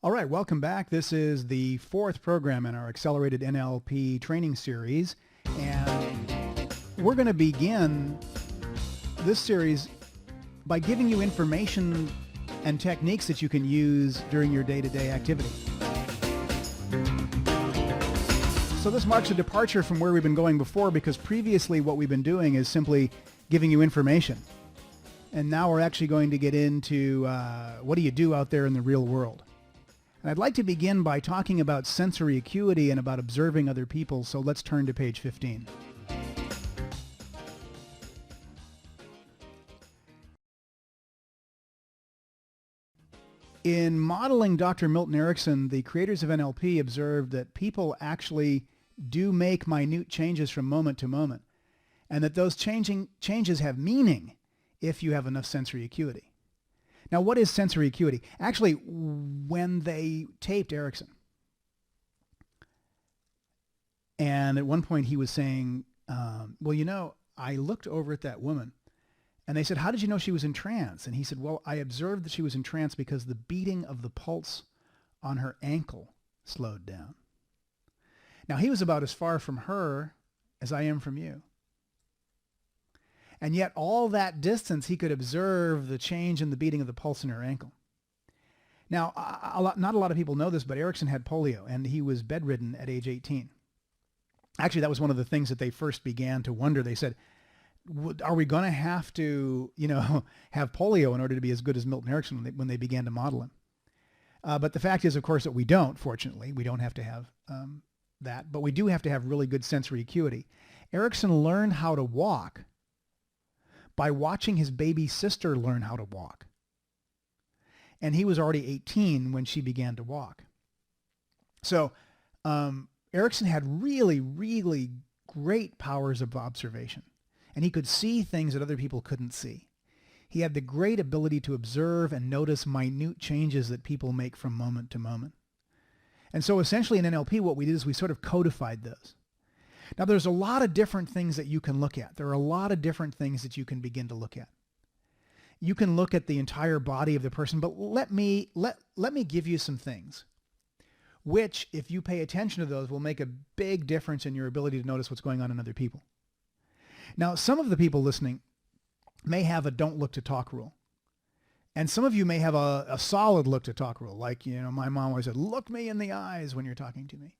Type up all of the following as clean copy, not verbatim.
All right, welcome back. This is the fourth program in our accelerated NLP training series, and we're going to begin this series by giving you information and techniques that you can use during your day-to-day activity. So this marks a departure from where we've been going before, because previously what we've been doing is simply giving you information. And now we're actually going to get into what do you do out there in the real world. And I'd like to begin by talking about sensory acuity and about observing other people, so let's turn to page 15. In modeling Dr. Milton Erickson, the creators of NLP observed that people actually do make minute changes from moment to moment, and that those changes have meaning if you have enough sensory acuity. Now, what is sensory acuity? Actually, when they taped Erickson, and at one point he was saying, well, you know, I looked over at that woman, and they said, how did you know she was in trance? And he said, well, I observed that she was in trance because the beating of the pulse on her ankle slowed down. Now, he was about as far from her as I am from you. And yet all that distance, he could observe the change in the beating of the pulse in her ankle. Now, not a lot of people know this, but Erickson had polio, and he was bedridden at age 18. Actually, that was one of the things that they first began to wonder. They said, are we going to have to, have polio in order to be as good as Milton Erickson when they began to model him? But the fact is, of course, that we don't, fortunately. We don't have to have that, but we do have to have really good sensory acuity. Erickson learned how to walk by watching his baby sister learn how to walk. And he was already 18 when she began to walk. So Erickson had really, really great powers of observation. And he could see things that other people couldn't see. He had the great ability to observe and notice minute changes that people make from moment to moment. And so essentially in NLP, what we did is we sort of codified those. Now, there's a lot of different things that you can look at. There are a lot of different things that you can begin to look at. You can look at the entire body of the person, but let me give you some things, which, if you pay attention to those, will make a big difference in your ability to notice what's going on in other people. Now, some of the people listening may have a don't look to talk rule. And some of you may have a solid look to talk rule. Like, my mom always said, look me in the eyes when you're talking to me.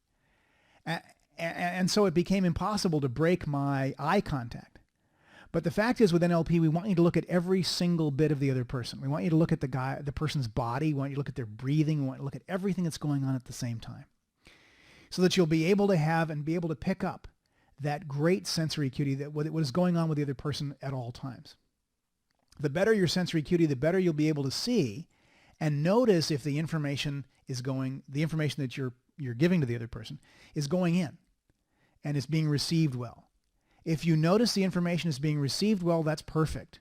And so it became impossible to break my eye contact. But the fact is, with NLP, we want you to look at every single bit of the other person. We want you to look at the person's body. We want you to look at their breathing. We want you to look at everything that's going on at the same time, so that you'll be able to have and be able to pick up that great sensory acuity, that what is going on with the other person at all times. The better your sensory acuity, the better you'll be able to see and notice if the information that you're giving to the other person is going in and is being received well. If you notice the information is being received well, that's perfect.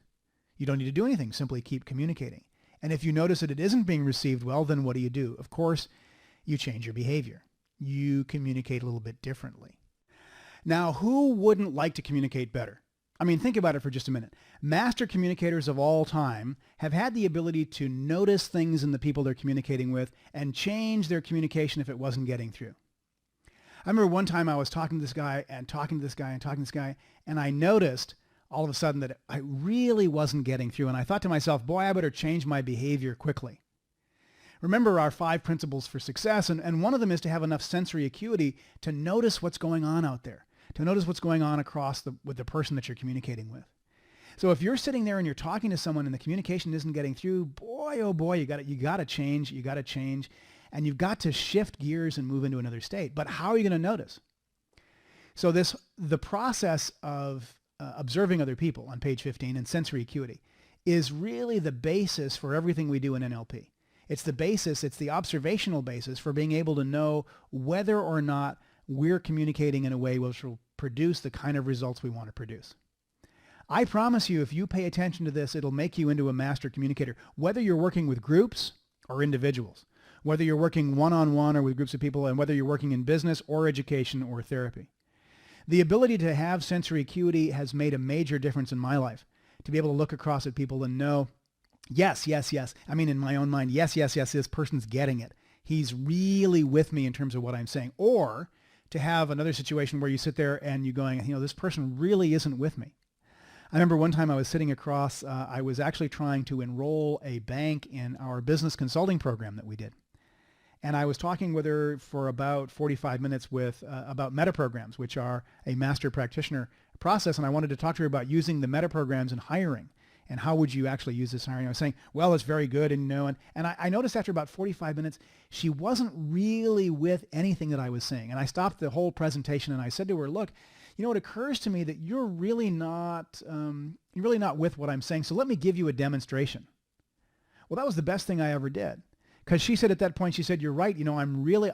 You don't need to do anything, simply keep communicating. And if you notice that it isn't being received well, then what do? Of course, you change your behavior. You communicate a little bit differently. Now, who wouldn't like to communicate better? I mean, think about it for just a minute. Master communicators of all time have had the ability to notice things in the people they're communicating with and change their communication if it wasn't getting through. I remember one time I was talking to this guy and talking to this guy and talking to this guy, and I noticed all of a sudden that I really wasn't getting through. And I thought to myself, boy, I better change my behavior quickly. Remember our 5 principles for success, and one of them is to have enough sensory acuity to notice what's going on out there, to notice what's going on with the person that you're communicating with. So if you're sitting there and you're talking to someone and the communication isn't getting through, boy, oh boy, you got to change, and you've got to shift gears and move into another state. But how are you going to notice? So the process of observing other people on page 15 and sensory acuity is really the basis for everything we do in NLP. It's the observational basis for being able to know whether or not we're communicating in a way which will produce the kind of results we want to produce. I promise you, if you pay attention to this, it'll make you into a master communicator, whether you're working with groups or individuals, whether you're working one-on-one or with groups of people, and whether you're working in business or education or therapy. The ability to have sensory acuity has made a major difference in my life, to be able to look across at people and know, yes. I mean, in my own mind, yes, this person's getting it. He's really with me in terms of what I'm saying. Or to have another situation where you sit there and you're going, this person really isn't with me. I remember one time I was sitting across, I was actually trying to enroll a bank in our business consulting program that we did. And I was talking with her for about 45 minutes about meta programs, which are a master practitioner process. And I wanted to talk to her about using the meta programs in hiring. And how would you actually use this hiring? I was saying, well, it's very good. And I noticed after about 45 minutes, she wasn't really with anything that I was saying. And I stopped the whole presentation and I said to her, look, it occurs to me that you're really not with what I'm saying. So let me give you a demonstration. Well, that was the best thing I ever did. Because she said at that point, she said, you're right. I'm really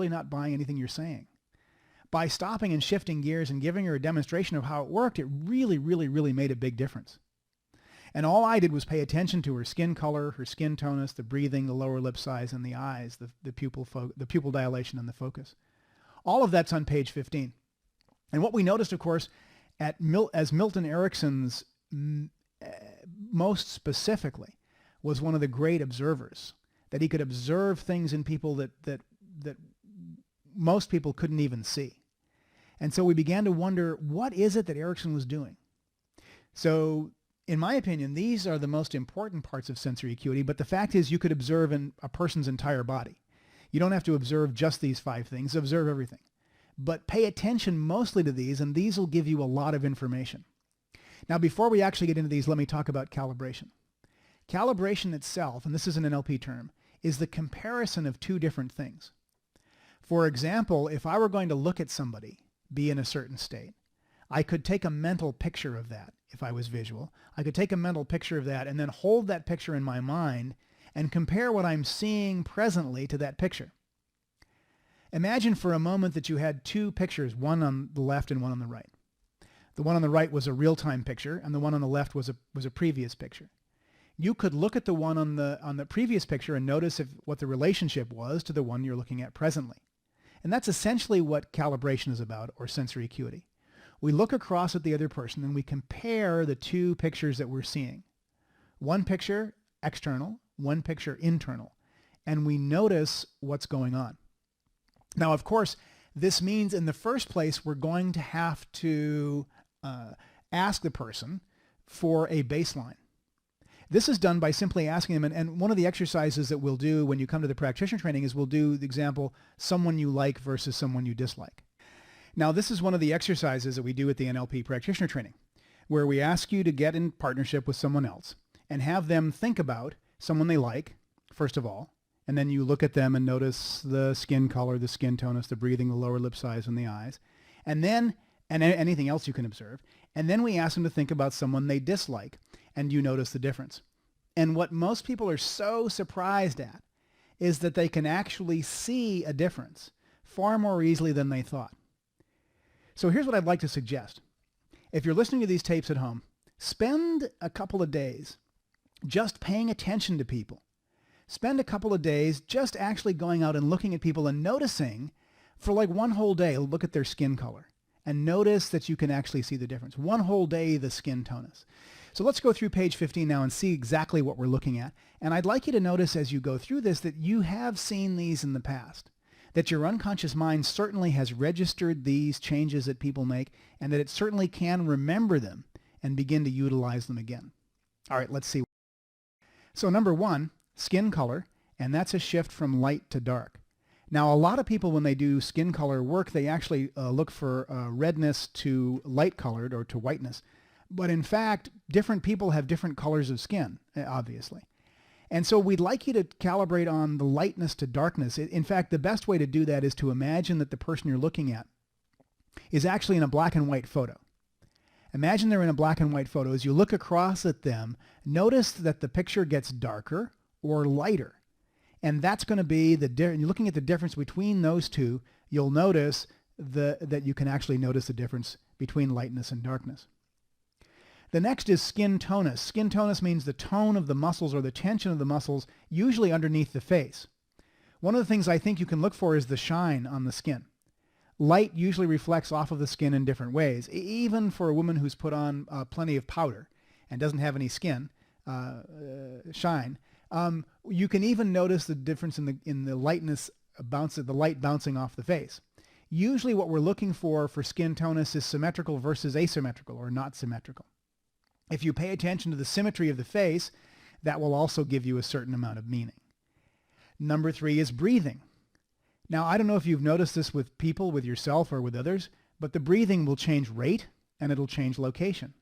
not buying anything you're saying. By stopping and shifting gears and giving her a demonstration of how it worked, it really, really, really made a big difference. And all I did was pay attention to her skin color, her skin tonus, the breathing, the lower lip size, and the eyes, the pupil dilation, and the focus. All of that's on page 15. And what we noticed, of course, as Milton Erickson's most specifically was one of the great observers, that he could observe things in people that most people couldn't even see. And so we began to wonder, what is it that Erickson was doing? So in my opinion, these are the most important parts of sensory acuity, but the fact is you could observe in a person's entire body. You don't have to observe just these 5 things, observe everything. But pay attention mostly to these, and these will give you a lot of information. Now, before we actually get into these, let me talk about calibration. Calibration itself, and this is an NLP term, is the comparison of 2 different things. For example, if I were going to look at somebody be in a certain state, I could take a mental picture of that. If I was visual, I could take a mental picture of that and then hold that picture in my mind and compare what I'm seeing presently to that picture. Imagine for a moment that you had 2 pictures, one on the left and one on the right. The one on the right was a real-time picture, and the one on the left was a previous picture. You could look at the one on the previous picture and notice what the relationship was to the one you're looking at presently. And that's essentially what calibration is about, or sensory acuity. We look across at the other person and we compare the 2 pictures that we're seeing. One picture external, one picture internal, and we notice what's going on. Now, of course, this means in the first place, we're going to have to ask the person for a baseline. This is done by simply asking them, and one of the exercises that we'll do when you come to the practitioner training is we'll do the example, someone you like versus someone you dislike. Now, this is one of the exercises that we do at the NLP practitioner training, where we ask you to get in partnership with someone else and have them think about someone they like, first of all, and then you look at them and notice the skin color, the skin tonus, the breathing, the lower lip size, and the eyes, and anything else you can observe. And then we ask them to think about someone they dislike, and you notice the difference. And what most people are so surprised at is that they can actually see a difference far more easily than they thought. So here's what I'd like to suggest. If you're listening to these tapes at home, spend a couple of days just paying attention to people. Spend a couple of days just actually going out and looking at people and noticing for like one whole day, look at their skin color and notice that you can actually see the difference. One whole day, the skin tonus. So let's go through page 15 now and see exactly what we're looking at. And I'd like you to notice as you go through this that you have seen these in the past, that your unconscious mind certainly has registered these changes that people make, and that it certainly can remember them and begin to utilize them again. All right, let's see. So number 1, skin color, and that's a shift from light to dark. Now, a lot of people, when they do skin color work, they actually look for redness to light colored or to whiteness. But in fact, different people have different colors of skin, obviously. And so we'd like you to calibrate on the lightness to darkness. In fact, the best way to do that is to imagine that the person you're looking at is actually in a black and white photo. Imagine they're in a black and white photo. As you look across at them, notice that the picture gets darker or lighter. And that's going to be you're looking at the difference between those two, you'll notice that you can actually notice the difference between lightness and darkness. The next is skin tonus. Skin tonus means the tone of the muscles or the tension of the muscles, usually underneath the face. One of the things I think you can look for is the shine on the skin. Light usually reflects off of the skin in different ways. Even for a woman who's put on plenty of powder and doesn't have any skin shine, You can even notice the difference in the lightness the light bouncing off the face. Usually what we're looking for skin tonus is symmetrical versus asymmetrical, or not symmetrical. If you pay attention to the symmetry of the face, that will also give you a certain amount of meaning. Number 3 is breathing. Now, I don't know if you've noticed this with people, with yourself or with others, but the breathing will change rate and it'll change location.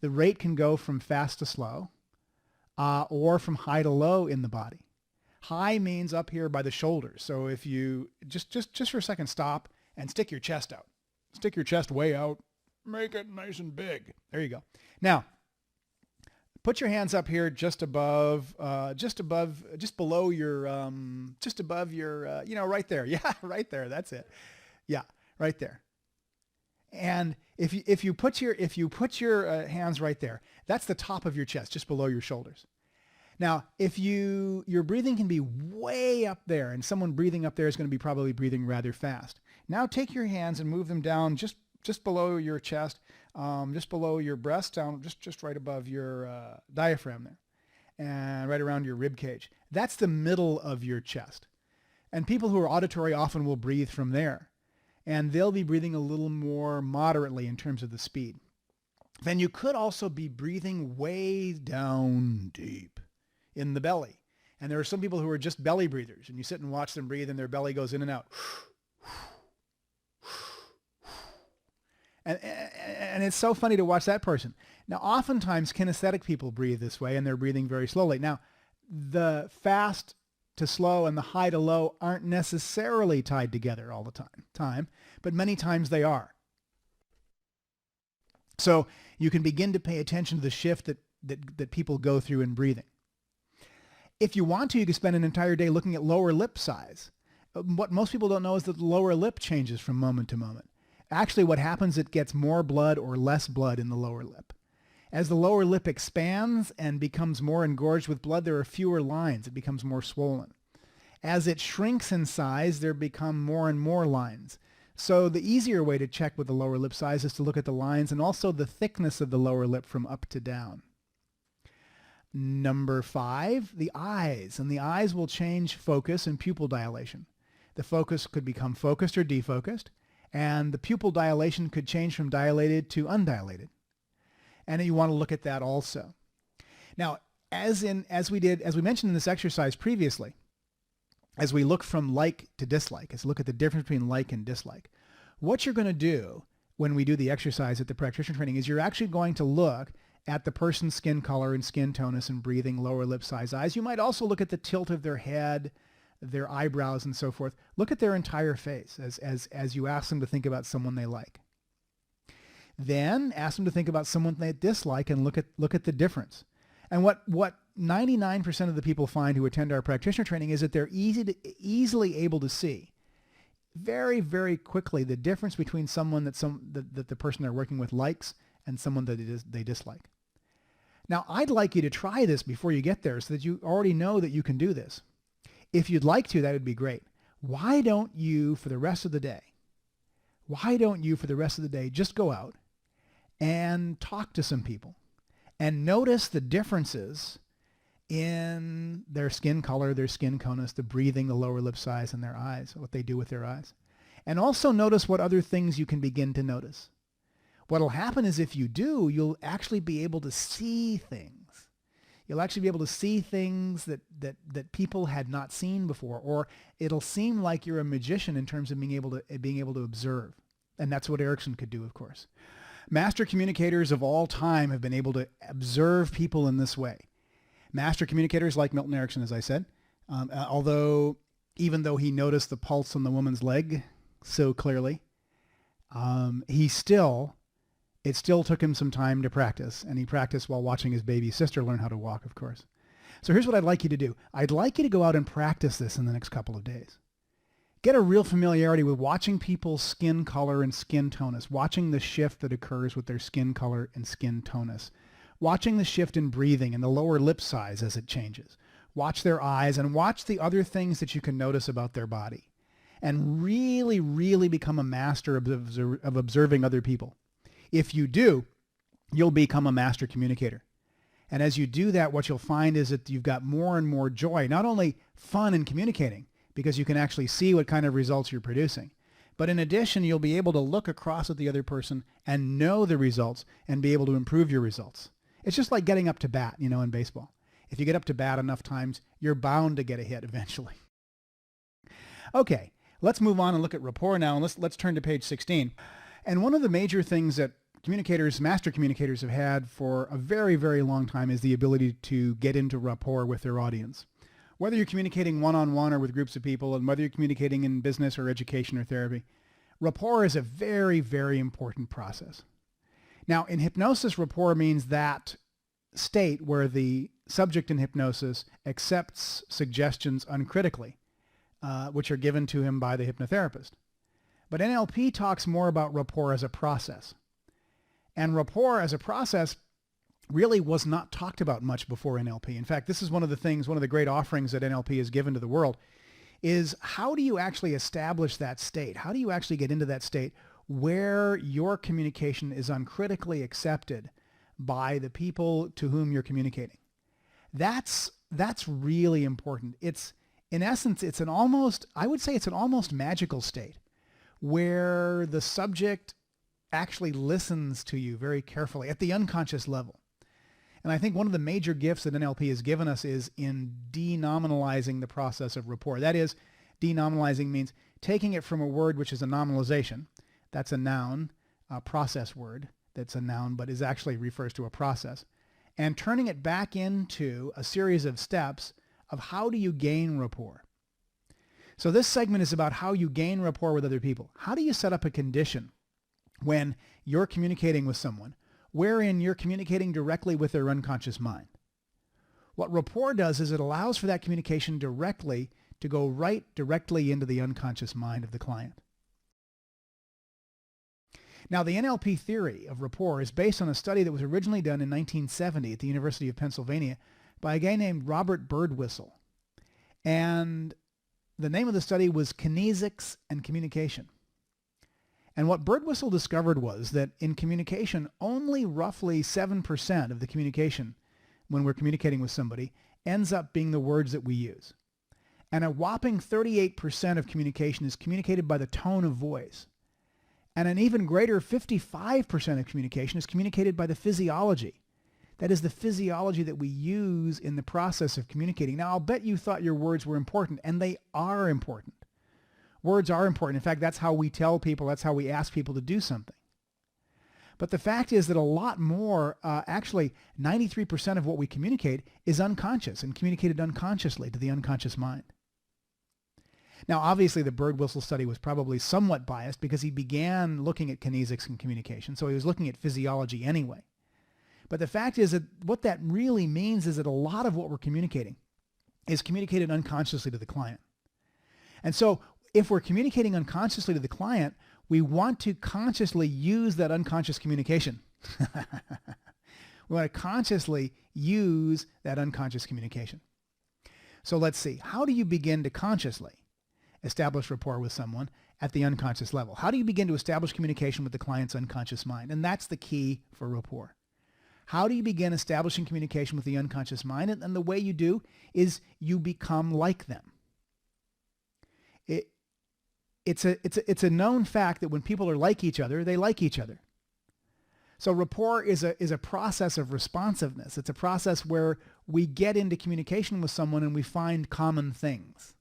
The rate can go from fast to slow, or from high to low in the body. High means up here by the shoulders. So if you just for a second stop and stick your chest out. Stick your chest way out. Make it nice and big. There you go. Now, put your hands up here just below your, right there. Yeah, right there. That's it. Yeah, right there. And if you put your hands right there, that's the top of your chest, just below your shoulders. Now, if your breathing can be way up there, and someone breathing up there is going to be probably breathing rather fast. Now take your hands and move them down just below your chest, just below your breast, down just right above your diaphragm there, and right around your rib cage. That's the middle of your chest. And people who are auditory often will breathe from there, and they'll be breathing a little more moderately in terms of the speed. Then you could also be breathing way down deep in the belly. And there are some people who are just belly breathers, and you sit and watch them breathe and their belly goes in and out. And it's so funny to watch that person. Now, oftentimes kinesthetic people breathe this way, and they're breathing very slowly. Now, the fast to slow and the high to low aren't necessarily tied together all the time, but many times they are. So you can begin to pay attention to the shift that people go through in breathing. If you want to, you can spend an entire day looking at lower lip size. What most people don't know is that the lower lip changes from moment to moment. Actually, what happens, it gets more blood or less blood in the lower lip. As the lower lip expands and becomes more engorged with blood, there are fewer lines. It becomes more swollen. As it shrinks in size, there become more and more lines. So the easier way to check with the lower lip size is to look at the lines and also the thickness of the lower lip from up to down. Number 5, the eyes. And the eyes will change focus and pupil dilation. The focus could become focused or defocused, and the pupil dilation could change from dilated to undilated. And you want to look at that also. Now, as we mentioned in this exercise previously, as we look from like to dislike, as we look at the difference between like and dislike, what you're going to do when we do the exercise at the practitioner training is you're actually going to look at the person's skin color and skin tonus and breathing, lower lip size, eyes. You might also look at the tilt of their head, their eyebrows, and so forth. Look at their entire face as you ask them to think about someone they like. Then ask them to think about someone they dislike and look at the difference. And what 99% of the people find who attend our practitioner training is that they're easily able to see very, very quickly the difference between someone that the person they're working with likes and someone that they dislike. Now, I'd like you to try this before you get there so that you already know that you can do this. If you'd like to, that would be great. Why don't you, for the rest of the day, just go out and talk to some people and notice the differences in their skin color, their skin tonus, the breathing, the lower lip size, and their eyes, what they do with their eyes. And also notice what other things you can begin to notice. What'll happen is if you do, you'll actually be able to see things. You'll actually be able to see things that people had not seen before, or it'll seem like you're a magician in terms of being able to observe. And that's what Erickson could do, of course. Master communicators of all time have been able to observe people in this way. Master communicators like Milton Erickson, as I said, even though he noticed the pulse on the woman's leg so clearly, it still took him some time to practice, and he practiced while watching his baby sister learn how to walk, of course. So here's what I'd like you to do. I'd like you to go out and practice this in the next couple of days. Get a real familiarity with watching people's skin color and skin tonus, watching the shift that occurs with their skin color and skin tonus, watching the shift in breathing and the lower lip size as it changes. Watch their eyes and watch the other things that you can notice about their body, and really, really become a master of observing other people. If you do, you'll become a master communicator. And as you do that, what you'll find is that you've got more and more joy, not only fun in communicating, because you can actually see what kind of results you're producing, but in addition, you'll be able to look across at the other person and know the results and be able to improve your results. It's just like getting up to bat, in baseball. If you get up to bat enough times, you're bound to get a hit eventually. Okay, let's move on and look at rapport now, and let's turn to page 16. And one of the major things that master communicators have had for a very, very long time is the ability to get into rapport with their audience. Whether you're communicating one-on-one or with groups of people, and whether you're communicating in business or education or therapy, rapport is a very, very important process. Now, in hypnosis, rapport means that state where the subject in hypnosis accepts suggestions uncritically, which are given to him by the hypnotherapist. But NLP talks more about rapport as a process. And rapport as a process really was not talked about much before NLP. In fact, this is one of the great offerings that NLP has given to the world, is how do you actually establish that state? How do you actually get into that state where your communication is uncritically accepted by the people to whom you're communicating? That's really important. In essence, it's an almost magical state where the subject actually listens to you very carefully at the unconscious level. And I think one of the major gifts that NLP has given us is in denominalizing the process of rapport. That is, denominalizing means taking it from a word which is a nominalization. That's a noun, a process word that's a noun, but is actually refers to a process. And turning it back into a series of steps of how do you gain rapport. So this segment is about how you gain rapport with other people. How do you set up a condition when you're communicating with someone wherein you're communicating directly with their unconscious mind? What rapport does is it allows for that communication directly to go right directly into the unconscious mind of the client. Now, the NLP theory of rapport is based on a study that was originally done in 1970 at the University of Pennsylvania by a guy named Robert Birdwhistle. And the name of the study was Kinesics and Communication. And what Birdwhistle discovered was that in communication, only roughly 7% of the communication when we're communicating with somebody ends up being the words that we use. And a whopping 38% of communication is communicated by the tone of voice. And an even greater 55% of communication is communicated by the physiology. That is the physiology that we use in the process of communicating. Now, I'll bet you thought your words were important, and they are important. Words are important. In fact, that's how we tell people, that's how we ask people to do something. But the fact is that a lot more, actually 93% of what we communicate is unconscious and communicated unconsciously to the unconscious mind. Now, obviously, the Birdwhistle study was probably somewhat biased because he began looking at kinesics and communication, so he was looking at physiology anyway. But the fact is that what that really means is that a lot of what we're communicating is communicated unconsciously to the client. And so if we're communicating unconsciously to the client, we want to consciously use that unconscious communication. We want to consciously use that unconscious communication. So let's see. How do you begin to consciously establish rapport with someone at the unconscious level? How do you begin to establish communication with the client's unconscious mind? And that's the key for rapport. How do you begin establishing communication with the unconscious mind? And the way you do is you become like them. It's a known fact that when people are like each other, they like each other. So rapport is a process of responsiveness. It's a process where we get into communication with someone and we find common things.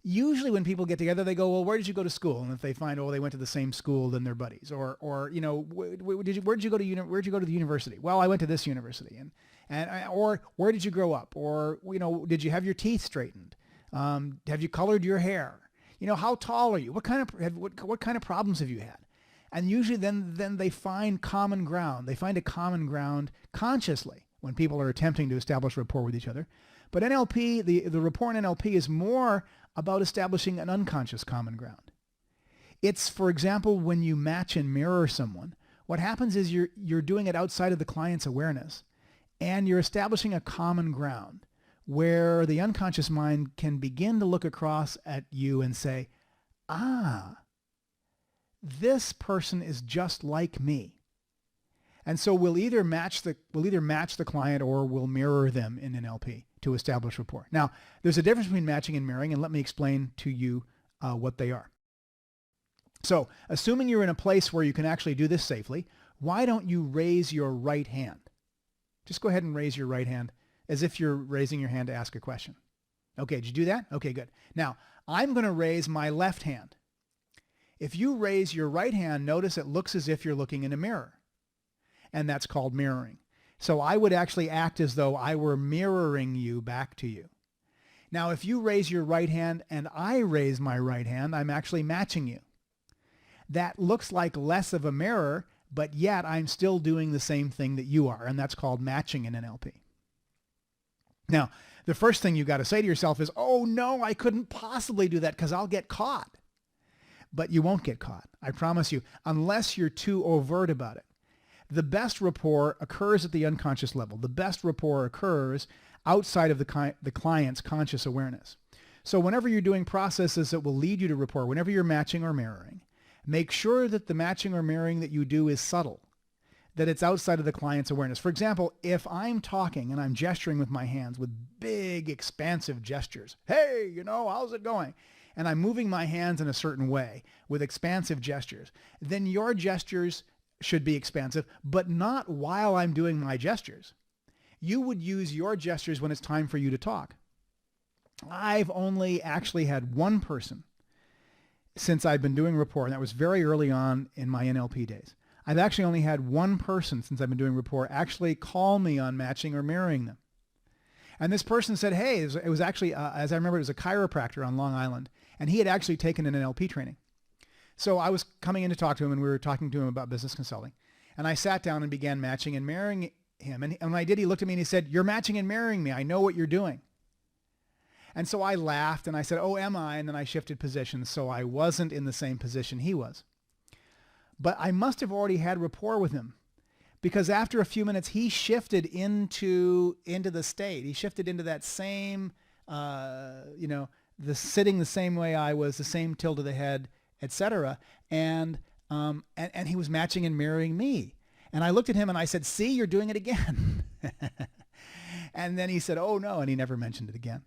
Usually when people get together, they go, well, where did you go to school? And if they find, oh, they went to the same school, then they're buddies. Or where'd you go to the university? Well, I went to this university. Or where did you grow up? Or, did you have your teeth straightened? Have you colored your hair? How tall are you? What kind of problems have you had? And usually then they find common ground. They find a common ground consciously when people are attempting to establish rapport with each other. But NLP, the rapport in NLP is more about establishing an unconscious common ground. It's, for example, when you match and mirror someone, what happens is you're doing it outside of the client's awareness, and you're establishing a common ground where the unconscious mind can begin to look across at you and say, this person is just like me. And so we'll either match the client or we'll mirror them in NLP to establish rapport. Now, there's a difference between matching and mirroring, and let me explain to you what they are. So, assuming you're in a place where you can actually do this safely, why don't you raise your right hand? Just go ahead and raise your right hand as if you're raising your hand to ask a question. Okay, did you do that? Okay, good. Now, I'm going to raise my left hand. If you raise your right hand, notice it looks as if you're looking in a mirror. And that's called mirroring. So I would actually act as though I were mirroring you back to you. Now, if you raise your right hand and I raise my right hand, I'm actually matching you. That looks like less of a mirror, but yet I'm still doing the same thing that you are, and that's called matching in NLP. Now, the first thing you got to say to yourself is, oh no, I couldn't possibly do that because I'll get caught. But you won't get caught, I promise you, unless you're too overt about it. The best rapport occurs at the unconscious level. The best rapport occurs outside of the client's conscious awareness. So whenever you're doing processes that will lead you to rapport, whenever you're matching or mirroring, make sure that the matching or mirroring that you do is subtle, that it's outside of the client's awareness. For example, if I'm talking and I'm gesturing with my hands with big, expansive gestures, hey, how's it going? And I'm moving my hands in a certain way with expansive gestures, then your gestures should be expansive, but not while I'm doing my gestures. You would use your gestures when it's time for you to talk. I've only actually had one person since I've been doing rapport, and that was very early on in my NLP days. I've actually only had one person since I've been doing rapport actually call me on matching or mirroring them. And this person said, hey, it was actually, as I remember, it was a chiropractor on Long Island, and he had actually taken an NLP training. So I was coming in to talk to him, and we were talking to him about business consulting. And I sat down and began matching and mirroring him. And when I did, he looked at me and he said, you're matching and mirroring me. I know what you're doing. And so I laughed and I said, oh, am I? And then I shifted positions, so I wasn't in the same position he was. But I must have already had rapport with him, because after a few minutes, he shifted into the state. He shifted into that same, the sitting the same way I was, the same tilt of the head, etc. And he was matching and mirroring me. And I looked at him and I said, see, you're doing it again. And then he said, oh no, and he never mentioned it again.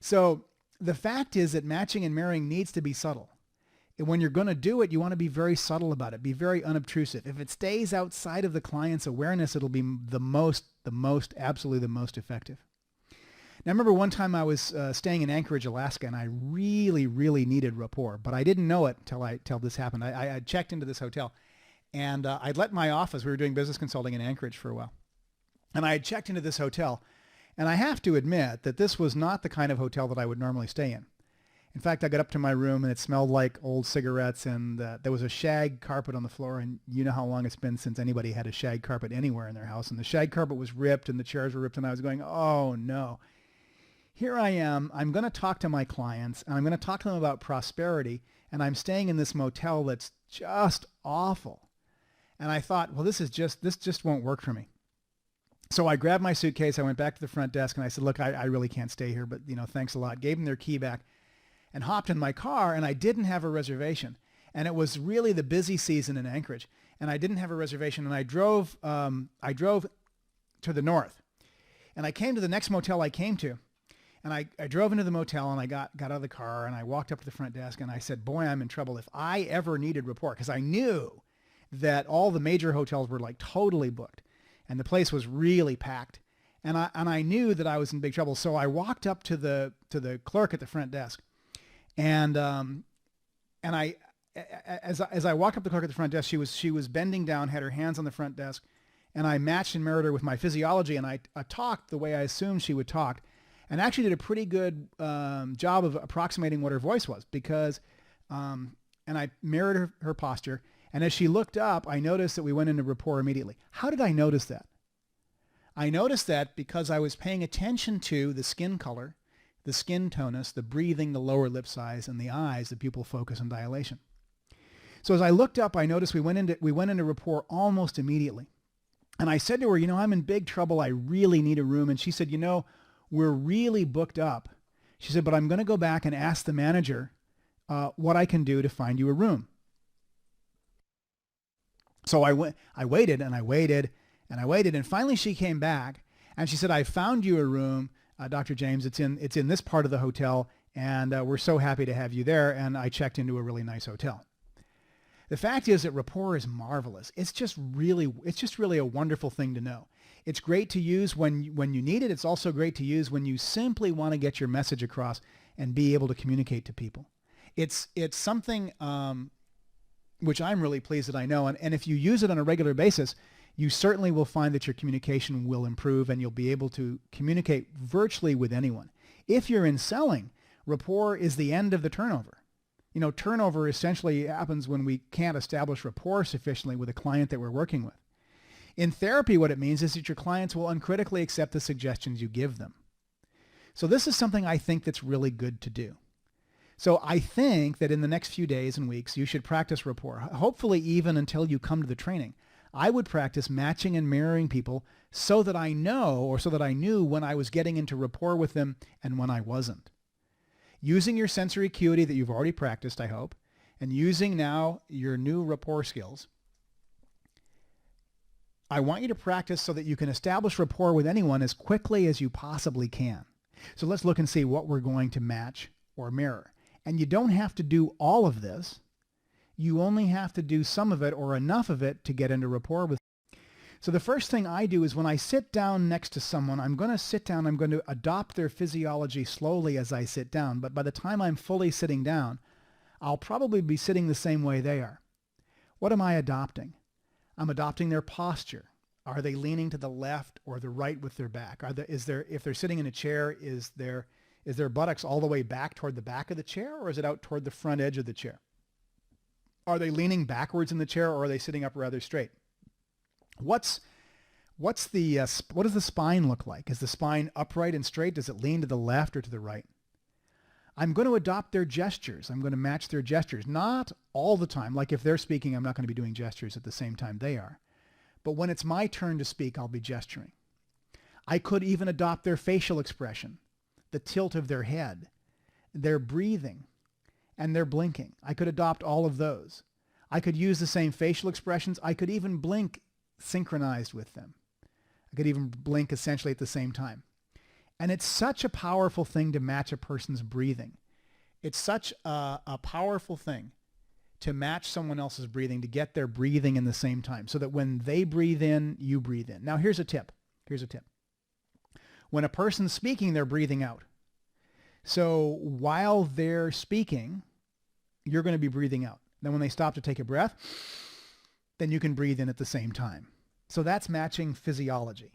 So the fact is that matching and mirroring needs to be subtle. And when you're going to do it, you want to be very subtle about it, be very unobtrusive. If it stays outside of the client's awareness, it'll be absolutely the most effective. Now, I remember one time I was staying in Anchorage, Alaska, and I really, really needed rapport, but I didn't know it till this happened. I had checked into this hotel, and I'd let my office, we were doing business consulting in Anchorage for a while, and I had checked into this hotel, and I have to admit that this was not the kind of hotel that I would normally stay in. In fact, I got up to my room, and it smelled like old cigarettes, and there was a shag carpet on the floor, and you know how long it's been since anybody had a shag carpet anywhere in their house, and the shag carpet was ripped, and the chairs were ripped, and I was going, oh no. Here I am, I'm going to talk to my clients, and I'm going to talk to them about prosperity, and I'm staying in this motel that's just awful. And I thought, well, this just won't work for me. So I grabbed my suitcase, I went back to the front desk, and I said, look, I really can't stay here, but thanks a lot. Gave them their key back and hopped in my car, and I didn't have a reservation. And it was really the busy season in Anchorage, and I didn't have a reservation, and I drove to the north. And I came to the next motel I came to, and I drove into the motel, and I got out of the car, and I walked up to the front desk, and I said, boy, I'm in trouble. If I ever needed rapport, because I knew that all the major hotels were like totally booked, and the place was really packed, and I knew that I was in big trouble. So I walked up to the clerk at the front desk, and I as I walked up to the clerk at the front desk, she was bending down, had her hands on the front desk, and I matched and mirrored her with my physiology, and I talked the way I assumed she would talk, and actually did a pretty good job of approximating what her voice was, because and I mirrored her posture. And as she looked up, I noticed that we went into rapport immediately. How did I notice that? I noticed that because I was paying attention to the skin color, the skin tonus, the breathing, the lower lip size, and the eyes, the pupil focus and dilation. So as I looked up, I noticed we went into rapport almost immediately. And I said to her, I'm in big trouble. I really need a room. And she said, we're really booked up. She said, but I'm going to go back and ask the manager what I can do to find you a room. So I waited and I waited and I waited, and finally she came back and she said, "I found you a room, Dr. James. It's in this part of the hotel, and we're so happy to have you there." And I checked into a really nice hotel. The fact is that Rapport is marvelous. It's just really a wonderful thing to know. It's great to use when you need it. It's also great to use when you simply want to get your message across and be able to communicate to people. It's something which I'm really pleased that I know. And if you use it on a regular basis, you certainly will find that your communication will improve and you'll be able to communicate virtually with anyone. If you're in selling, rapport is the end of the turnover. You know, turnover essentially happens when we can't establish rapport sufficiently with a client that we're working with. In therapy, what it means is that your clients will uncritically accept the suggestions you give them. So this is something I think that's really good to do. So I think that in the next few days and weeks, you should practice rapport, hopefully even until you come to the training. I would practice matching and mirroring people so that I know, or so that I knew when I was getting into rapport with them and when I wasn't. Using your sensory acuity that you've already practiced, I hope, and using now your new rapport skills, I want you to practice so that you can establish rapport with anyone as quickly as you possibly can. So let's look and see what we're going to match or mirror. And you don't have to do all of this. You only have to do some of it or enough of it to get into rapport with. So the first thing I do is when I sit down next to someone, I'm going to sit down, I'm going to adopt their physiology slowly as I sit down. But by the time I'm fully sitting down, I'll probably be sitting the same way they are. What am I adopting? I'm adopting their posture. Are they leaning to the left or the right with their back? If they're sitting in a chair, is their buttocks all the way back toward the back of the chair, or is it out toward the front edge of the chair? Are they leaning backwards in the chair, or are they sitting up rather straight? What does the spine look like? Is the spine upright and straight? Does it lean to the left or to the right? I'm going to adopt their gestures. I'm going to match their gestures. Not all the time. Like if they're speaking, I'm not going to be doing gestures at the same time they are. But when it's my turn to speak, I'll be gesturing. I could even adopt their facial expression, the tilt of their head, their breathing, and their blinking. I could adopt all of those. I could use the same facial expressions. I could even blink synchronized with them. I could even blink essentially at the same time. And it's such a powerful thing to match a person's breathing. It's such a powerful thing to match someone else's breathing, to get their breathing in the same time so that when they breathe in, you breathe in. Now here's a tip. When a person's speaking, they're breathing out. So while they're speaking, you're going to be breathing out. Then when they stop to take a breath, then you can breathe in at the same time. So that's matching physiology.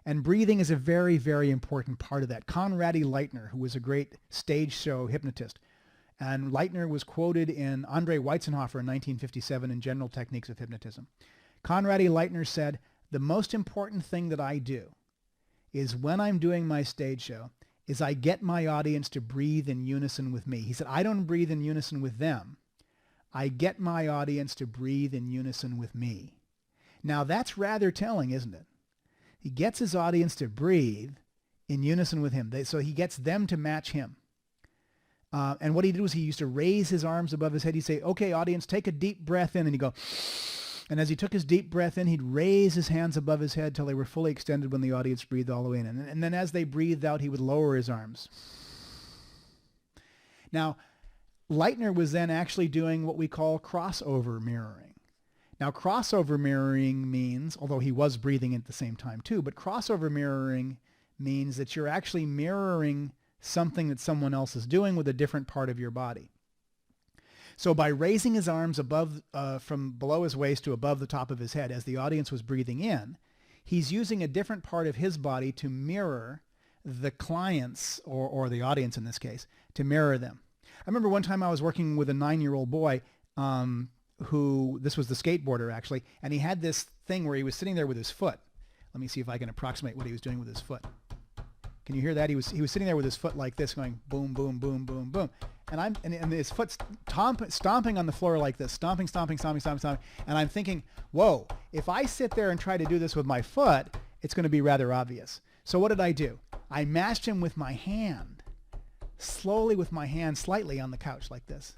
And breathing is a very, very important part of that. Conrad E. Leitner, who was a great stage show hypnotist, and Leitner was quoted in Andre Weitzenhofer in 1957 in General Techniques of Hypnotism. Conrad E. Leitner said, "The most important thing that I do is when I'm doing my stage show is I get my audience to breathe in unison with me." He said, "I don't breathe in unison with them. I get my audience to breathe in unison with me." Now that's rather telling, isn't it? He gets his audience to breathe in unison with him. So he gets them to match him. And what he did was he used to raise his arms above his head. He'd say, "Okay, audience, take a deep breath in." And he'd go, and as he took his deep breath in, he'd raise his hands above his head till they were fully extended when the audience breathed all the way in. And then as they breathed out, he would lower his arms. Now, Leitner was then actually doing what we call crossover mirroring. Now, crossover mirroring means, although he was breathing at the same time too, but crossover mirroring means that you're actually mirroring something that someone else is doing with a different part of your body. So by raising his arms above, from below his waist to above the top of his head as the audience was breathing in, he's using a different part of his body to mirror the clients, or the audience in this case, to mirror them. I remember one time I was working with a 9-year-old boy this was the skateboarder actually, and he had this thing where he was sitting there with his foot. Let me see if I can approximate what he was doing with his foot. Can you hear that? He was sitting there with his foot like this, going boom, boom, boom, boom, boom. And his foot stomping on the floor like this, stomping. And I'm thinking, whoa, if I sit there and try to do this with my foot, it's going to be rather obvious. So what did I do? I matched him with my hand, slowly with my hand, slightly on the couch like this.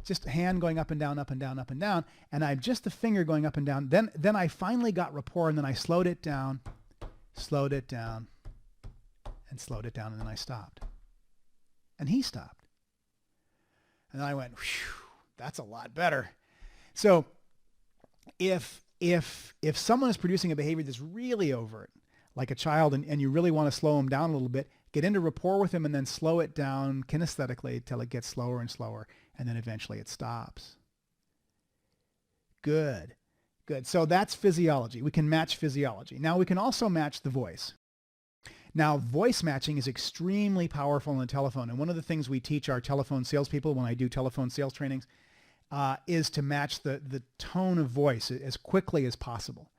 just a hand going up and down, up and down, up and down. And I'm just the finger going up and down. Then I finally got rapport, and then I slowed it down, and slowed it down, and then I stopped. And he stopped. And then I went, whew, that's a lot better. So if someone is producing a behavior that's really overt, like a child, and you really want to slow them down a little bit, get into rapport with them and then slow it down kinesthetically till it gets slower and slower, and then eventually it stops. Good. So that's physiology. We can match physiology. Now we can also match the voice. Now, voice matching is extremely powerful on the telephone. And one of the things we teach our telephone salespeople when I do telephone sales trainings is to match the tone of voice as quickly as possible.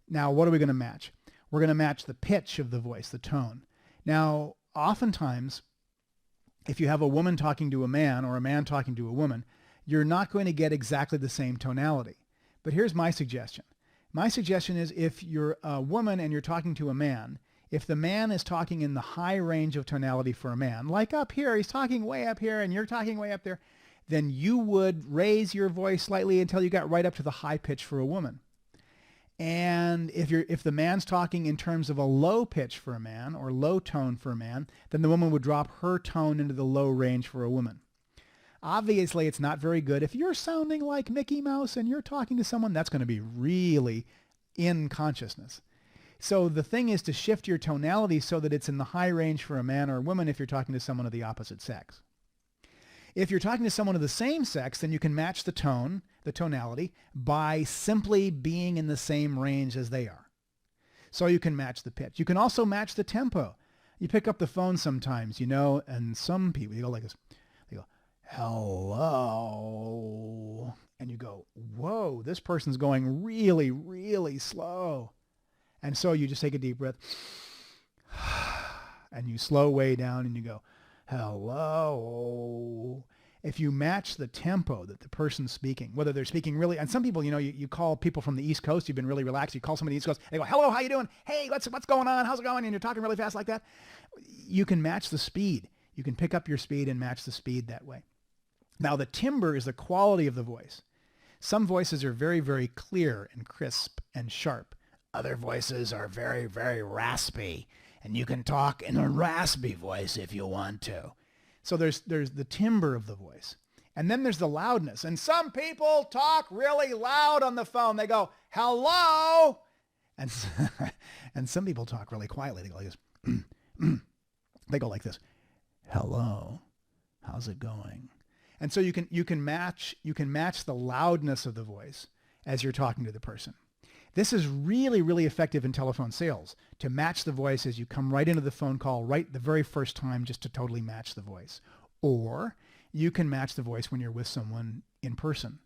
Now, what are we going to match? We're going to match the pitch of the voice, the tone. Now, oftentimes, if you have a woman talking to a man or a man talking to a woman, you're not going to get exactly the same tonality. But here's my suggestion. My suggestion is if you're a woman and you're talking to a man, if the man is talking in the high range of tonality for a man, like up here, he's talking way up here and you're talking way up there, then you would raise your voice slightly until you got right up to the high pitch for a woman. And if the man's talking in terms of a low pitch for a man or low tone for a man, then the woman would drop her tone into the low range for a woman. Obviously, it's not very good. If you're sounding like Mickey Mouse and you're talking to someone, that's going to be really in consciousness. So the thing is to shift your tonality so that it's in the high range for a man or a woman if you're talking to someone of the opposite sex. If you're talking to someone of the same sex, then you can match the tone, the tonality, by simply being in the same range as they are. So you can match the pitch. You can also match the tempo. You pick up the phone sometimes, and some people, you go like this. They go, hello. And you go, whoa, this person's going really, really slow. And so you just take a deep breath and you slow way down and you go, hello. If you match the tempo that the person's speaking, whether they're speaking really, and some people, you call people from the East Coast, you've been really relaxed, you call somebody on the East Coast, they go, hello, how you doing? Hey, what's going on? How's it going? And you're talking really fast like that. You can match the speed. You can pick up your speed and match the speed that way. Now, the timbre is the quality of the voice. Some voices are very, very clear and crisp and sharp. Other voices are very, very raspy, and you can talk in a raspy voice if you want to. So there's the timbre of the voice. And then there's the loudness. And some people talk really loud on the phone. They go, hello. And some people talk really quietly. They go like this. They go like this. Hello. How's it going? And so you can match the loudness of the voice as you're talking to the person. This is really, really effective in telephone sales, to match the voice as you come right into the phone call right the very first time, just to totally match the voice. Or you can match the voice when you're with someone in person.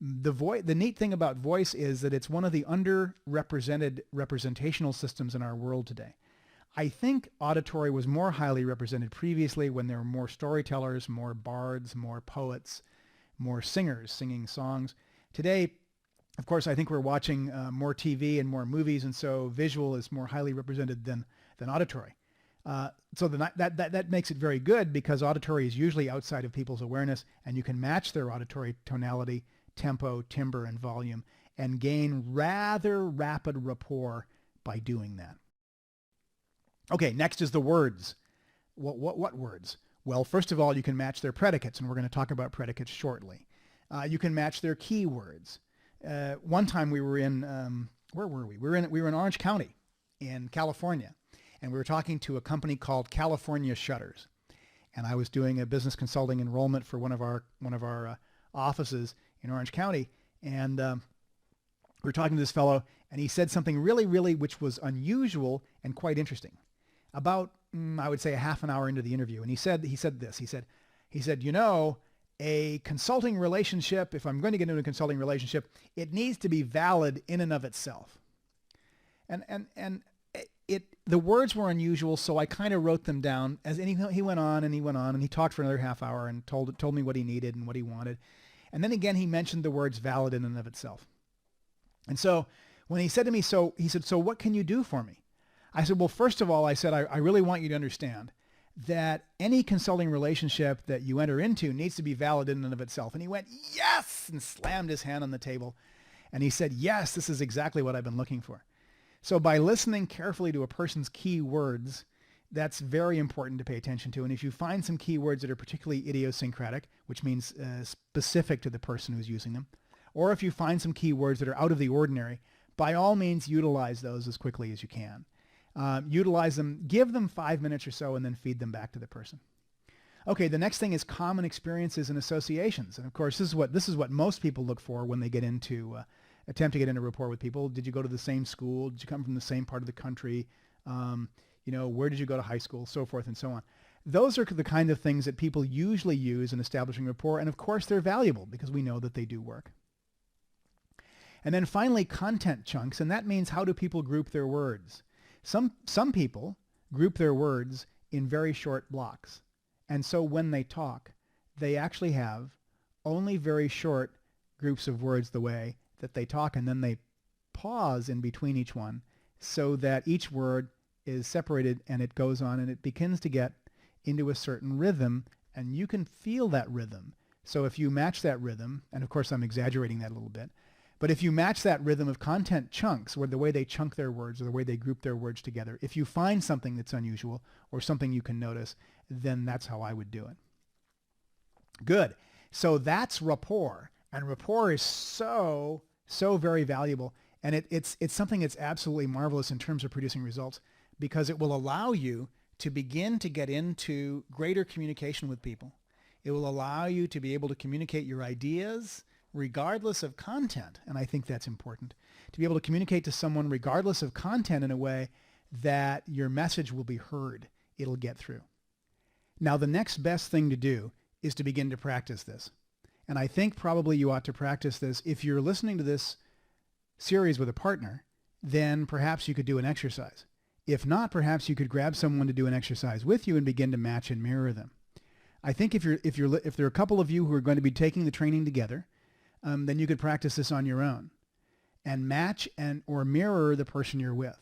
The neat thing about voice is that it's one of the underrepresented representational systems in our world today. I think auditory was more highly represented previously when there were more storytellers, more bards, more poets, more singers singing songs. Today, of course, I think we're watching more TV and more movies, and so visual is more highly represented than auditory. So that makes it very good, because auditory is usually outside of people's awareness, and you can match their auditory tonality, tempo, timbre, and volume, and gain rather rapid rapport by doing that. Okay, next is the words. What words? Well, first of all, you can match their predicates, and we're going to talk about predicates shortly. You can match their keywords. One time we were in, where were we? We were in Orange County in California, and we were talking to a company called California Shutters. And I was doing a business consulting enrollment for one of our offices in Orange County. And we were talking to this fellow, and he said something really, really, which was unusual and quite interesting. About, I would say, a half an hour into the interview. And he said this, he said, a consulting relationship, if I'm going to get into a consulting relationship, it needs to be valid in and of itself. And the words were unusual, so I kind of wrote them down he went on and he talked for another half hour and told me what he needed and what he wanted. And then again, he mentioned the words valid in and of itself. And so when he said to me, so what can you do for me? I said, well, first of all, I said, I really want you to understand that any consulting relationship that you enter into needs to be valid in and of itself. And he went, yes, and slammed his hand on the table. And he said, yes, this is exactly what I've been looking for. So by listening carefully to a person's key words, that's very important to pay attention to. And if you find some key words that are particularly idiosyncratic, which means specific to the person who's using them, or if you find some key words that are out of the ordinary, by all means, utilize those as quickly as you can. Utilize them, give them 5 minutes or so, and then feed them back to the person. Okay, the next thing is common experiences and associations. And of course, this is what most people look for when they get into attempt to get into rapport with people. Did you go to the same school? Did you come from the same part of the country? Where did you go to high school? So forth and so on. Those are the kind of things that people usually use in establishing rapport. And of course, they're valuable because we know that they do work. And then finally, content chunks. And that means, how do people group their words? Some people group their words in very short blocks. And so when they talk, they actually have only very short groups of words the way that they talk, and then they pause in between each one so that each word is separated and it goes on and it begins to get into a certain rhythm, and you can feel that rhythm. So if you match that rhythm, and of course I'm exaggerating that a little bit, but if you match that rhythm of content chunks, or the way they chunk their words or the way they group their words together, if you find something that's unusual or something you can notice, then that's how I would do it. Good. So that's rapport. And rapport is so very valuable. And it's something that's absolutely marvelous in terms of producing results, because it will allow you to begin to get into greater communication with people. It will allow you to be able to communicate your ideas regardless of content. And I think that's important, to be able to communicate to someone regardless of content in a way that your message will be heard. It'll get through. Now, the next best thing to do is to begin to practice this. And I think probably you ought to practice this. If you're listening to this series with a partner, then perhaps you could do an exercise. If not, perhaps you could grab someone to do an exercise with you and begin to match and mirror them. I think if there are a couple of you who are going to be taking the training together, then you could practice this on your own and match or mirror the person you're with.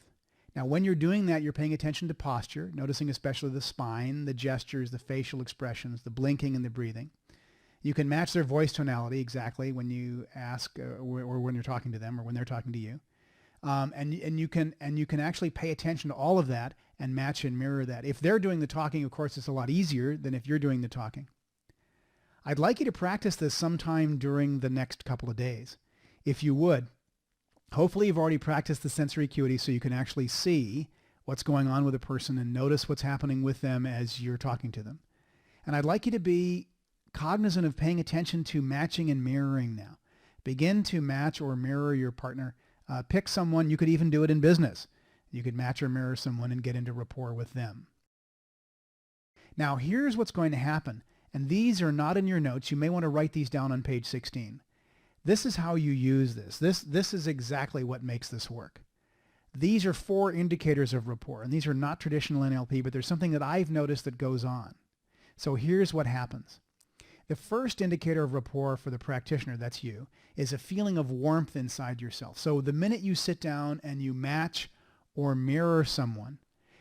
Now, when you're doing that, you're paying attention to posture, noticing especially the spine, the gestures, the facial expressions, the blinking and the breathing. You can match their voice tonality exactly when you ask or when you're talking to them or when they're talking to you. And you can actually pay attention to all of that and match and mirror that. If they're doing the talking, of course, it's a lot easier than if you're doing the talking. I'd like you to practice this sometime during the next couple of days. If you would, hopefully you've already practiced the sensory acuity so you can actually see what's going on with a person and notice what's happening with them as you're talking to them. And I'd like you to be cognizant of paying attention to matching and mirroring now. Begin to match or mirror your partner. Pick someone. You could even do it in business. You could match or mirror someone and get into rapport with them. Now, here's what's going to happen. And these are not in your notes. You may want to write these down on page 16. This is how you use this. This is exactly what makes this work. These are 4 indicators of rapport, and these are not traditional NLP, but there's something that I've noticed that goes on. So here's what happens. The first indicator of rapport for the practitioner, that's you, is a feeling of warmth inside yourself. So the minute you sit down and you match or mirror someone,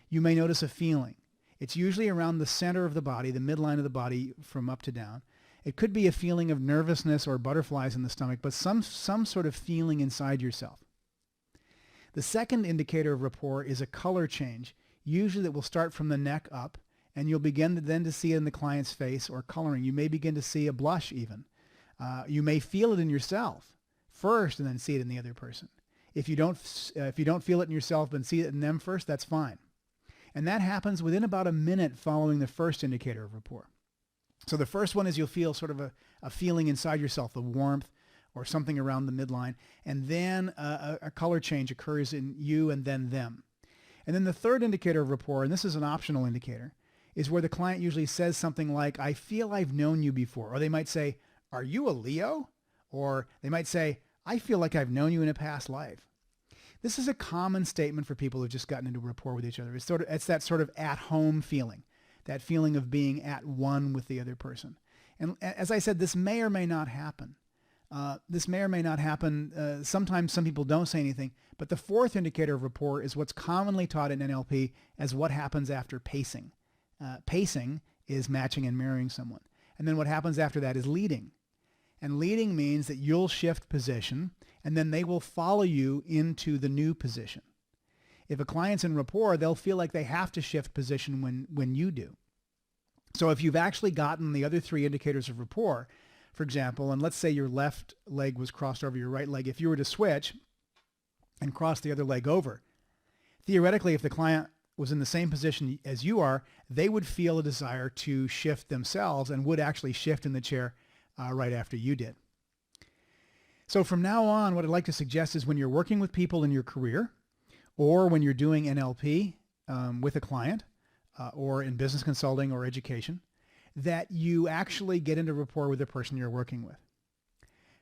you may notice a feeling. It's usually around the center of the body, the midline of the body from up to down. It could be a feeling of nervousness or butterflies in the stomach, but some sort of feeling inside yourself. The second indicator of rapport is a color change, usually that will start from the neck up, and you'll begin then to see it in the client's face or coloring. You may begin to see a blush even. You may feel it in yourself first and then see it in the other person. If you don't feel it in yourself and see it in them first, that's fine. And that happens within about a minute following the first indicator of rapport. So the first one is you'll feel sort of a feeling inside yourself, the warmth or something around the midline. And then a color change occurs in you and then them. And then the third indicator of rapport, and this is an optional indicator, is where the client usually says something like, I feel I've known you before. Or they might say, are you a Leo? Or they might say, I feel like I've known you in a past life. This is a common statement for people who've just gotten into rapport with each other. It's that sort of at-home feeling, that feeling of being at one with the other person. And as I said, this may or may not happen. Sometimes some people don't say anything. But the fourth indicator of rapport is what's commonly taught in NLP as what happens after pacing. Pacing is matching and mirroring someone. And then what happens after that is leading. And leading means that you'll shift position and then they will follow you into the new position. If a client's in rapport, they'll feel like they have to shift position when you do. So if you've actually gotten the other three indicators of rapport, for example, and let's say your left leg was crossed over your right leg, if you were to switch and cross the other leg over, theoretically, if the client was in the same position as you are, they would feel a desire to shift themselves and would actually shift in the chair right after you did. So from now on, what I'd like to suggest is when you're working with people in your career or when you're doing NLP with a client or in business consulting or education, that you actually get into rapport with the person you're working with.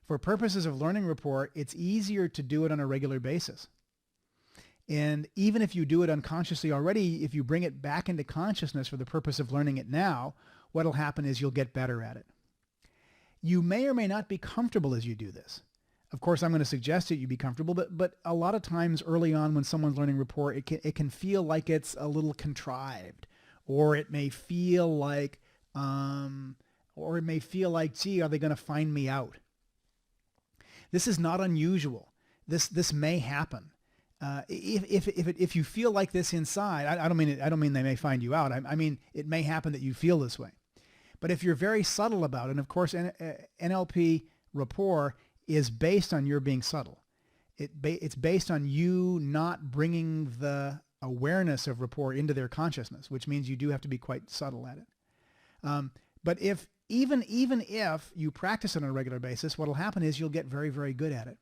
For purposes of learning rapport, it's easier to do it on a regular basis. And even if you do it unconsciously already, if you bring it back into consciousness for the purpose of learning it now, what'll happen is you'll get better at it. You may or may not be comfortable as you do this. Of course, I'm going to suggest that you be comfortable, but a lot of times early on when someone's learning rapport, it can feel like it's a little contrived, or it may feel like, gee, are they going to find me out? This is not unusual. This may happen. If you feel like this inside, I don't mean they may find you out. I mean, it may happen that you feel this way. But if you're very subtle about it, and of course, NLP rapport is based on your being subtle. It's based on you not bringing the awareness of rapport into their consciousness, which means you do have to be quite subtle at it. But even if you practice it on a regular basis, what will happen is you'll get very, very good at it.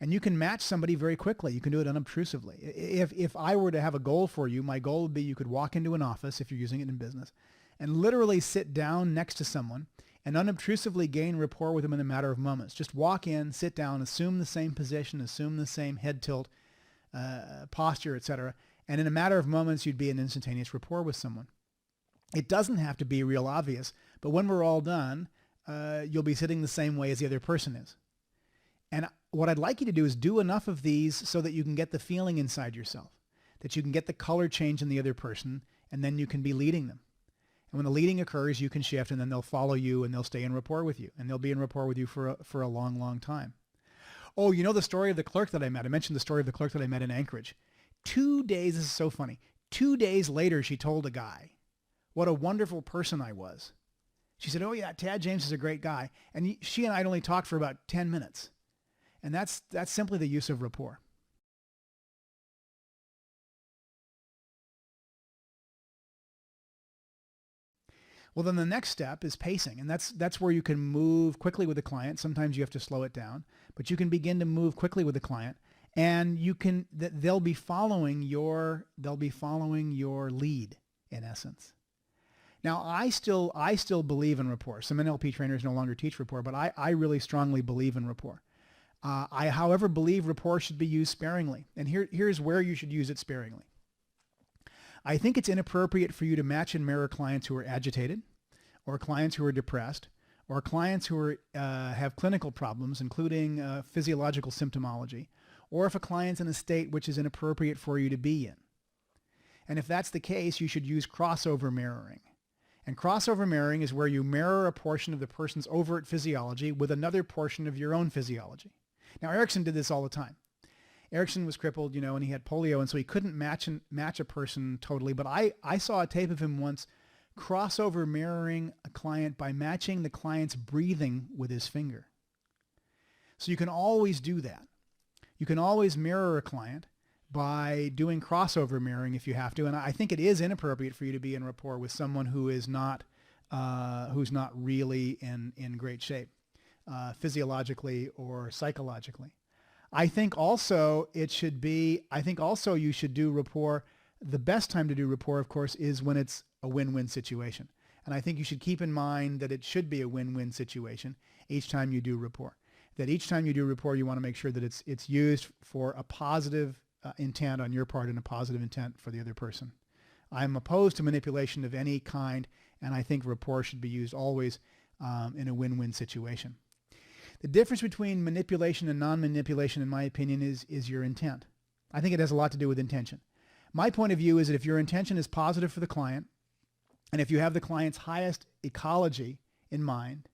And you can match somebody very quickly. You can do it unobtrusively. If I were to have a goal for you, my goal would be you could walk into an office, if you're using it in business, and literally sit down next to someone and unobtrusively gain rapport with them in a matter of moments. Just walk in, sit down, assume the same position, assume the same head tilt, posture, etc. And in a matter of moments, you'd be in instantaneous rapport with someone. It doesn't have to be real obvious, but when we're all done, you'll be sitting the same way as the other person is. And what I'd like you to do is do enough of these so that you can get the feeling inside yourself, that you can get the color change in the other person, and then you can be leading them. And when the leading occurs, you can shift, and then they'll follow you, and they'll stay in rapport with you, and they'll be in rapport with you for a long, long time. Oh, you know the story of the clerk that I met? I mentioned the story of the clerk that I met in Anchorage. 2 days, this is so funny, 2 days later, she told a guy what a wonderful person I was. She said, oh yeah, Tad James is a great guy. And she and I had only talked for about 10 minutes. And that's simply the use of rapport. Well, then the next step is pacing, and that's where you can move quickly with the client. Sometimes you have to slow it down, but you can begin to move quickly with the client, and they'll be following your lead in essence. Now, I still believe in rapport. Some NLP trainers no longer teach rapport, but I really strongly believe in rapport. I, however, believe rapport should be used sparingly, and here's where you should use it sparingly. I think it's inappropriate for you to match and mirror clients who are agitated, or clients who are depressed, or clients who have clinical problems, including physiological symptomology, or if a client's in a state which is inappropriate for you to be in. And if that's the case, you should use crossover mirroring. And crossover mirroring is where you mirror a portion of the person's overt physiology with another portion of your own physiology. Now, Erickson did this all the time. Erickson was crippled, and he had polio, and so he couldn't match a person totally. But I saw a tape of him once crossover mirroring a client by matching the client's breathing with his finger. So you can always do that. You can always mirror a client by doing crossover mirroring if you have to. And I think it is inappropriate for you to be in rapport with someone who's not really in great shape, physiologically or psychologically. I think also you should do rapport. The best time to do rapport, of course, is when it's a win-win situation. And I think you should keep in mind that it should be a win-win situation each time you do rapport. That each time you do rapport, you want to make sure that it's used for a positive intent on your part and a positive intent for the other person. I'm opposed to manipulation of any kind, and I think rapport should be used always in a win-win situation. The difference between manipulation and non-manipulation, in my opinion, is your intent. I think it has a lot to do with intention. My point of view is that if your intention is positive for the client, And if you have the client's highest ecology in mind,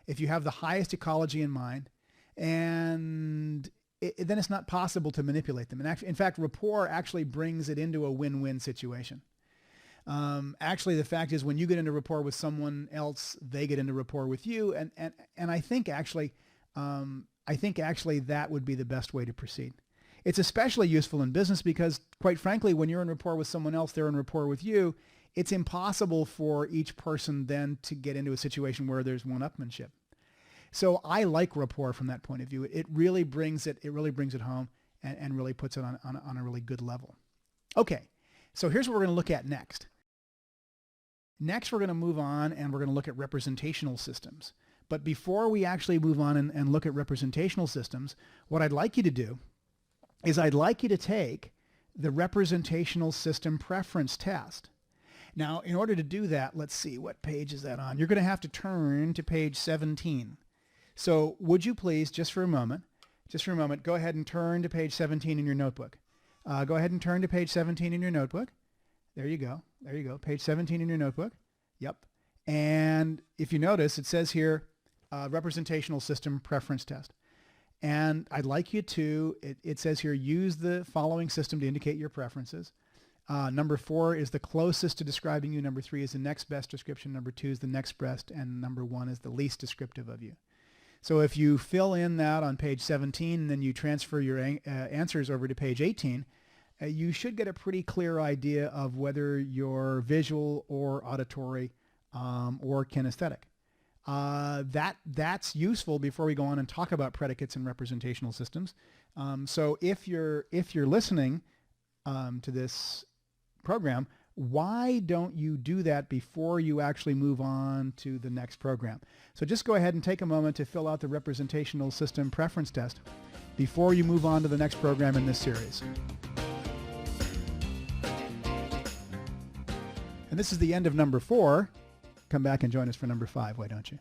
if you have the highest ecology in mind, and then it's not possible to manipulate them. And actually, in fact, rapport actually brings it into a win-win situation. Actually, the fact is, when you get into rapport with someone else, they get into rapport with you, and I think actually that would be the best way to proceed. It's especially useful in business because, quite frankly, when you're in rapport with someone else, they're in rapport with you. It's impossible for each person then to get into a situation where there's one-upmanship. So I like rapport from that point of view. It really brings it home and really puts it on a really good level. Okay, so here's what we're going to look at next. Next, we're going to move on and we're going to look at representational systems. But before we actually move on and look at representational systems, what I'd like you to do is I'd like you to take the representational system preference test. Now, in order to do that, let's see, what page is that on? You're going to have to turn to page 17. So would you please, just for a moment, go ahead and turn to page 17 in your notebook. Go ahead and turn to page 17 in your notebook. There you go. Page 17 in your notebook. Yep. And if you notice, it says here, representational system preference test. And I'd like you to, it says here, use the following system to indicate your preferences. Number 4 is the closest to describing you. Number 3 is the next best description. Number 2 is the next best. And number 1 is the least descriptive of you. So if you fill in that on page 17, and then you transfer your answers over to page 18, you should get a pretty clear idea of whether you're visual or auditory or kinesthetic. That's useful before we go on and talk about predicates and representational systems. So if you're listening to this program, why don't you do that before you actually move on to the next program? So just go ahead and take a moment to fill out the representational system preference test before you move on to the next program in this series. And this is the end of number 4. Come back and join us for number 5, why don't you?